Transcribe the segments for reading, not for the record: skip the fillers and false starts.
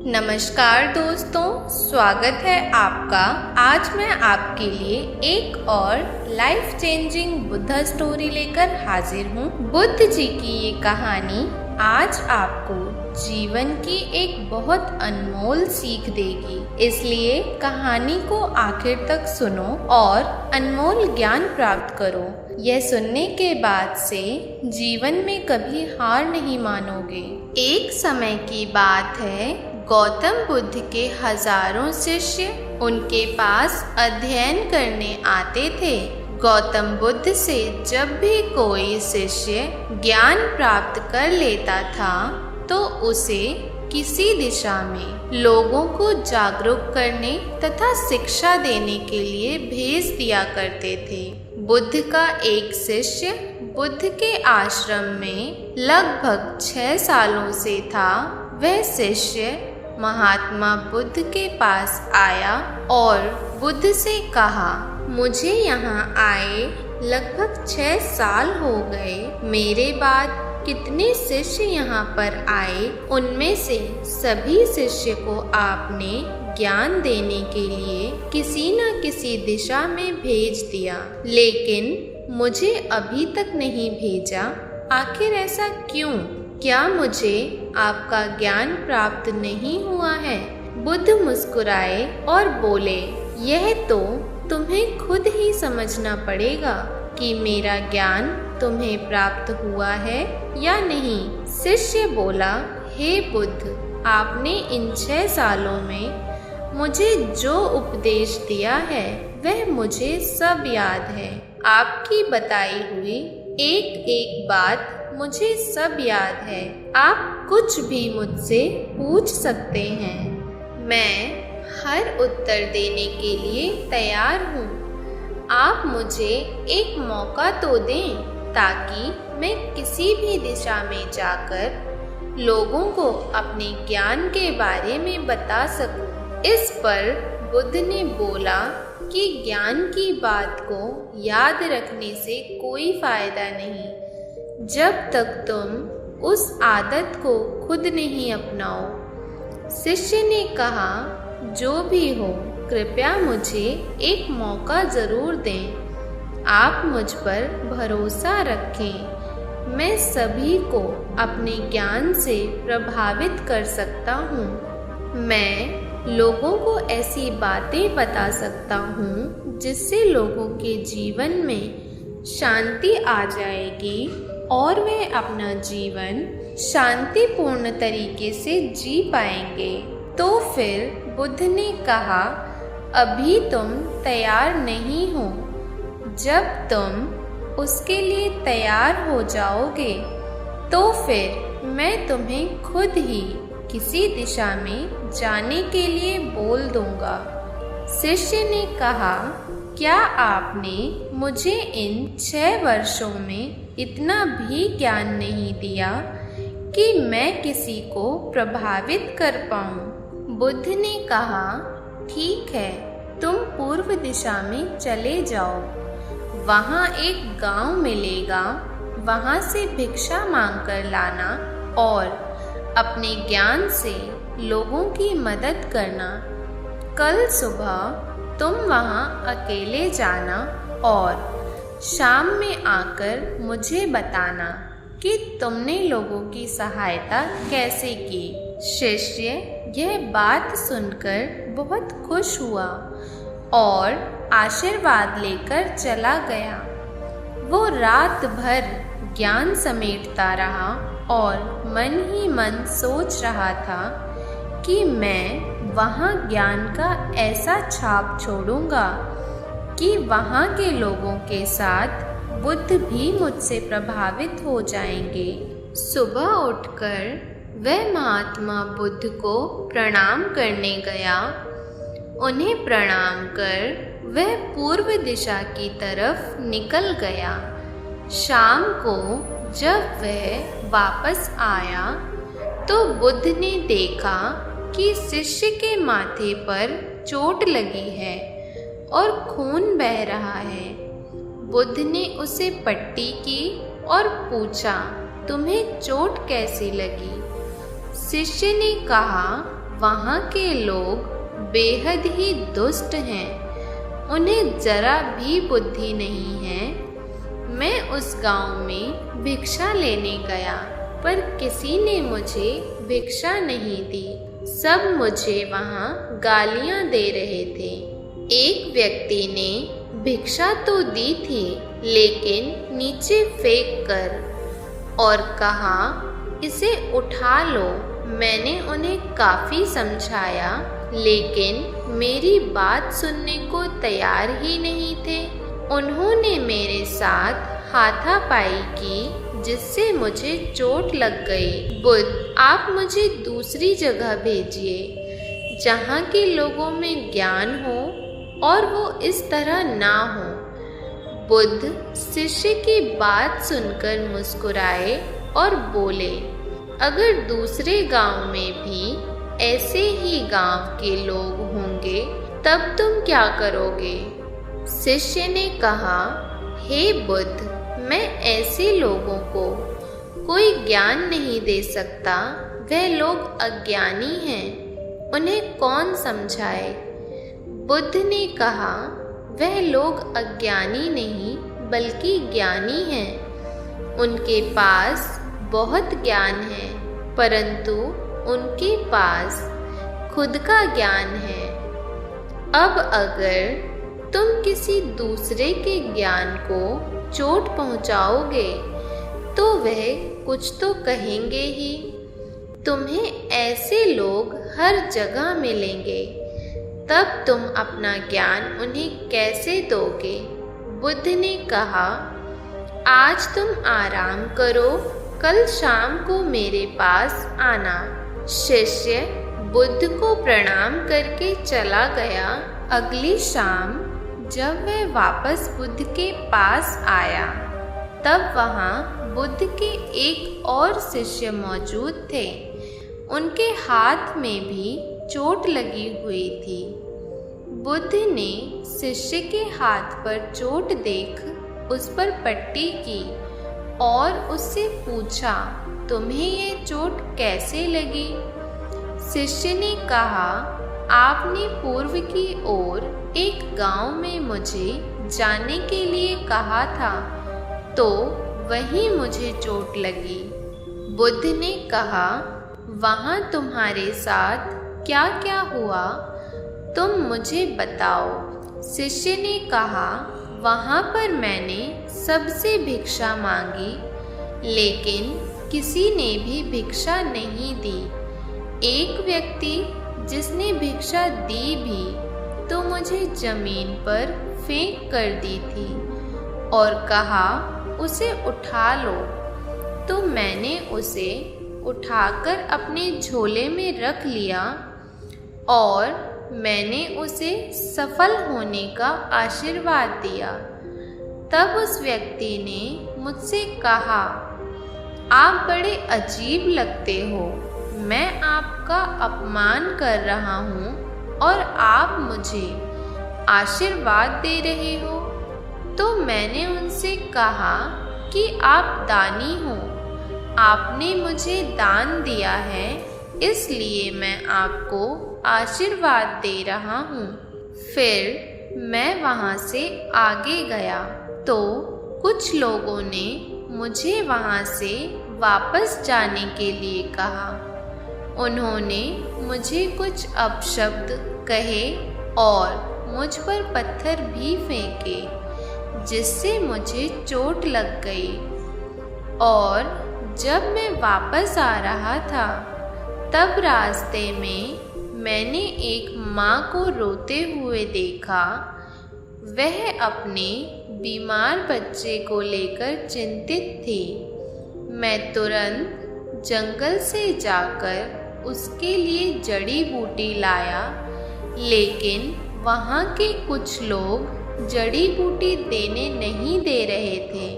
नमस्कार दोस्तों, स्वागत है आपका। आज मैं आपके लिए एक और लाइफ चेंजिंग बुद्धा स्टोरी लेकर हाजिर हूँ। बुद्ध जी की ये कहानी आज आपको जीवन की एक बहुत अनमोल सीख देगी, इसलिए कहानी को आखिर तक सुनो और अनमोल ज्ञान प्राप्त करो। यह सुनने के बाद से जीवन में कभी हार नहीं मानोगे। एक समय की बात है, गौतम बुद्ध के हजारों शिष्य उनके पास अध्ययन करने आते थे। गौतम बुद्ध से जब भी कोई शिष्य ज्ञान प्राप्त कर लेता था तो उसे किसी दिशा में लोगों को जागरूक करने तथा शिक्षा देने के लिए भेज दिया करते थे। बुद्ध का एक शिष्य बुद्ध के आश्रम में लगभग 6 सालों से था। वह शिष्य महात्मा बुद्ध के पास आया और बुद्ध से कहा, मुझे यहाँ आए लगभग 6 साल हो गए। मेरे बाद कितने शिष्य यहाँ पर आए, उनमें से सभी शिष्य को आपने ज्ञान देने के लिए किसी न किसी दिशा में भेज दिया, लेकिन मुझे अभी तक नहीं भेजा। आखिर ऐसा क्यों? क्या मुझे आपका ज्ञान प्राप्त नहीं हुआ है? बुद्ध मुस्कुराए और बोले, यह तो तुम्हें खुद ही समझना पड़ेगा कि मेरा ज्ञान तुम्हें प्राप्त हुआ है या नहीं। शिष्य बोला, हे बुद्ध, आपने इन 6 सालों में मुझे जो उपदेश दिया है वह मुझे सब याद है। आपकी बताई हुई एक एक बात मुझे सब याद है। आप कुछ भी मुझसे पूछ सकते हैं, मैं हर उत्तर देने के लिए तैयार हूँ। आप मुझे एक मौका तो दें ताकि मैं किसी भी दिशा में जाकर लोगों को अपने ज्ञान के बारे में बता सकूं। इस पर बुद्ध ने बोला कि ज्ञान की बात को याद रखने से कोई फायदा नहीं जब तक तुम उस आदत को खुद नहीं अपनाओ। शिष्य ने कहा, जो भी हो, कृपया मुझे एक मौका ज़रूर दें। आप मुझ पर भरोसा रखें, मैं सभी को अपने ज्ञान से प्रभावित कर सकता हूँ। मैं लोगों को ऐसी बातें बता सकता हूँ जिससे लोगों के जीवन में शांति आ जाएगी और वे अपना जीवन शांतिपूर्ण तरीके से जी पाएंगे। तो फिर बुद्ध ने कहा, अभी तुम तैयार नहीं हो। जब तुम उसके लिए तैयार हो जाओगे तो फिर मैं तुम्हें खुद ही किसी दिशा में जाने के लिए बोल दूंगा। शिष्य ने कहा, क्या आपने मुझे इन 6 वर्षों में इतना भी ज्ञान नहीं दिया कि मैं किसी को प्रभावित कर पाऊँ? बुद्ध ने कहा, ठीक है, तुम पूर्व दिशा में चले जाओ। वहाँ एक गांव मिलेगा, वहाँ से भिक्षा मांगकर लाना और अपने ज्ञान से लोगों की मदद करना। कल सुबह तुम वहाँ अकेले जाना और शाम में आकर मुझे बताना कि तुमने लोगों की सहायता कैसे की। शिष्य यह बात सुनकर बहुत खुश हुआ और आशीर्वाद लेकर चला गया। वो रात भर ज्ञान समेटता रहा और मन ही मन सोच रहा था कि मैं वहाँ ज्ञान का ऐसा छाप छोड़ूंगा कि वहाँ के लोगों के साथ बुद्ध भी मुझसे प्रभावित हो जाएंगे। सुबह उठकर वह महात्मा बुद्ध को प्रणाम करने गया। उन्हें प्रणाम कर वह पूर्व दिशा की तरफ निकल गया। शाम को जब वह वापस आया तो बुद्ध ने देखा कि शिष्य के माथे पर चोट लगी है और खून बह रहा है। बुद्ध ने उसे पट्टी की और पूछा, तुम्हें चोट कैसी लगी? शिष्य ने कहा, वहाँ के लोग बेहद ही दुष्ट हैं, उन्हें जरा भी बुद्धि नहीं है। मैं उस गांव में भिक्षा लेने गया, पर किसी ने मुझे भिक्षा नहीं दी। सब मुझे वहाँ गालियाँ दे रहे थे। एक व्यक्ति ने भिक्षा तो दी थी, लेकिन नीचे फेंक कर और कहा, इसे उठा लो। मैंने उन्हें काफ़ी समझाया, लेकिन मेरी बात सुनने को तैयार ही नहीं थे। उन्होंने मेरे साथ हाथापाई की, जिससे मुझे चोट लग गई। बुद्ध, आप मुझे दूसरी जगह भेजिए, जहाँ के लोगों में ज्ञान हो और वो इस तरह ना हो। बुद्ध शिष्य की बात सुनकर मुस्कुराए और बोले, अगर दूसरे गांव में भी ऐसे ही गांव के लोग होंगे, तब तुम क्या करोगे? शिष्य ने कहा, हे बुद्ध, मैं ऐसे लोगों को कोई ज्ञान नहीं दे सकता। वह लोग अज्ञानी हैं, उन्हें कौन समझाए? बुद्ध ने कहा, वह लोग अज्ञानी नहीं बल्कि ज्ञानी हैं। उनके पास बहुत ज्ञान है, परंतु उनके पास खुद का ज्ञान है। अब अगर तुम किसी दूसरे के ज्ञान को चोट पहुंचाओगे, तो वह कुछ तो कहेंगे ही। तुम्हें ऐसे लोग हर जगह मिलेंगे, तब तुम अपना ज्ञान उन्हें कैसे दोगे? बुद्ध ने कहा, आज तुम आराम करो, कल शाम को मेरे पास आना। शिष्य बुद्ध को प्रणाम करके चला गया। अगली शाम जब वह वापस बुद्ध के पास आया, तब वहाँ बुद्ध के एक और शिष्य मौजूद थे। उनके हाथ में भी चोट लगी हुई थी। बुद्ध ने शिष्य के हाथ पर चोट देख उस पर पट्टी की और उससे पूछा, तुम्हें ये चोट कैसे लगी? शिष्य ने कहा, आपने पूर्व की ओर एक गांव में मुझे जाने के लिए कहा था, तो वहीं मुझे चोट लगी। बुद्ध ने कहा, वहाँ तुम्हारे साथ क्या क्या हुआ, तुम मुझे बताओ। शिष्य ने कहा, वहाँ पर मैंने सबसे भिक्षा मांगी, लेकिन किसी ने भी भिक्षा नहीं दी। एक व्यक्ति जिसने भिक्षा दी भी, तो मुझे जमीन पर फेंक कर दी थी और कहा, उसे उठा लो। तो मैंने उसे उठाकर अपने झोले में रख लिया और मैंने उसे सफल होने का आशीर्वाद दिया। तब उस व्यक्ति ने मुझसे कहा, आप बड़े अजीब लगते हो। मैं आपका अपमान कर रहा हूँ और आप मुझे आशीर्वाद दे रहे हो। तो मैंने उनसे कहा कि आप दानी हो, आपने मुझे दान दिया है, इसलिए मैं आपको आशीर्वाद दे रहा हूँ। फिर मैं वहाँ से आगे गया तो कुछ लोगों ने मुझे वहाँ से वापस जाने के लिए कहा। उन्होंने मुझे कुछ अपशब्द कहे और मुझ पर पत्थर भी फेंके, जिससे मुझे चोट लग गई। और जब मैं वापस आ रहा था, तब रास्ते में मैंने एक माँ को रोते हुए देखा। वह अपने बीमार बच्चे को लेकर चिंतित थी। मैं तुरंत जंगल से जाकर उसके लिए जड़ी बूटी लाया, लेकिन वहाँ के कुछ लोग जड़ी बूटी देने नहीं दे रहे थे।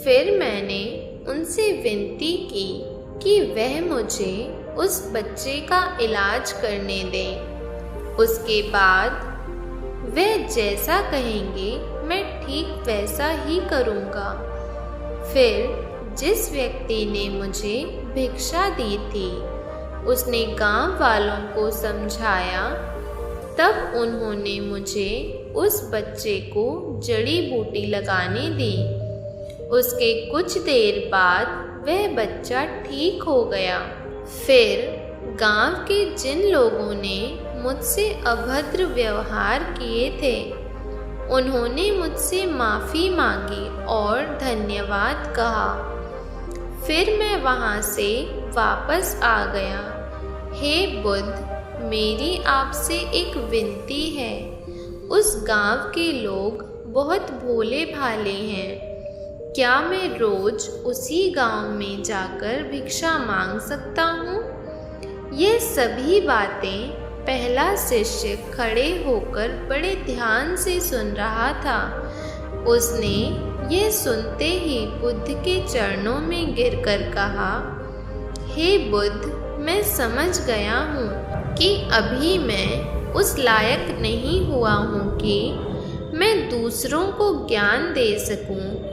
फिर मैंने उनसे विनती की कि वह मुझे उस बच्चे का इलाज करने दें। उसके बाद वह जैसा कहेंगे मैं ठीक वैसा ही करूँगा। फिर जिस व्यक्ति ने मुझे भिक्षा दी थी, उसने गांव वालों को समझाया। तब उन्होंने मुझे उस बच्चे को जड़ी बूटी लगाने दी। उसके कुछ देर बाद वह बच्चा ठीक हो गया। फिर गांव के जिन लोगों ने मुझसे अभद्र व्यवहार किए थे, उन्होंने मुझसे माफ़ी मांगी और धन्यवाद कहा। फिर मैं वहाँ से वापस आ गया। हे बुद्ध, मेरी आपसे एक विनती है। उस गांव के लोग बहुत भोले भाले हैं। क्या मैं रोज उसी गांव में जाकर भिक्षा मांग सकता हूँ? ये सभी बातें पहला शिष्य खड़े होकर बड़े ध्यान से सुन रहा था। उसने ये सुनते ही बुद्ध के चरणों में गिरकर कहा, हे बुद्ध, मैं समझ गया हूँ कि अभी मैं उस लायक नहीं हुआ हूँ कि मैं दूसरों को ज्ञान दे सकूँ।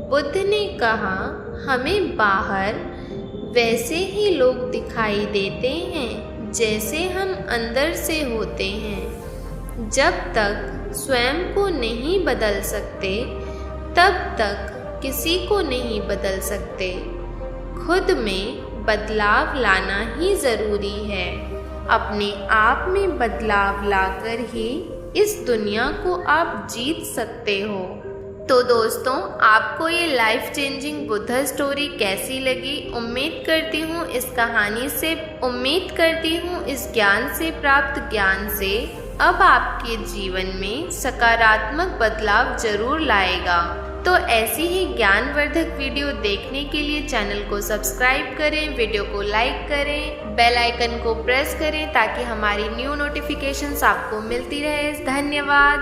बुद्ध ने कहा, हमें बाहर वैसे ही लोग दिखाई देते हैं जैसे हम अंदर से होते हैं। जब तक स्वयं को नहीं बदल सकते, तब तक किसी को नहीं बदल सकते। खुद में बदलाव लाना ही ज़रूरी है। अपने आप में बदलाव लाकर ही इस दुनिया को आप जीत सकते हो। तो दोस्तों, आपको ये लाइफ चेंजिंग बुद्धा स्टोरी कैसी लगी? उम्मीद करती हूँ इस ज्ञान से प्राप्त ज्ञान से अब आपके जीवन में सकारात्मक बदलाव जरूर लाएगा। तो ऐसी ही ज्ञानवर्धक वीडियो देखने के लिए चैनल को सब्सक्राइब करें, वीडियो को लाइक करें, बेल आइकन को प्रेस करें ताकि हमारी न्यू नोटिफिकेशंस आपको मिलती रहे। धन्यवाद।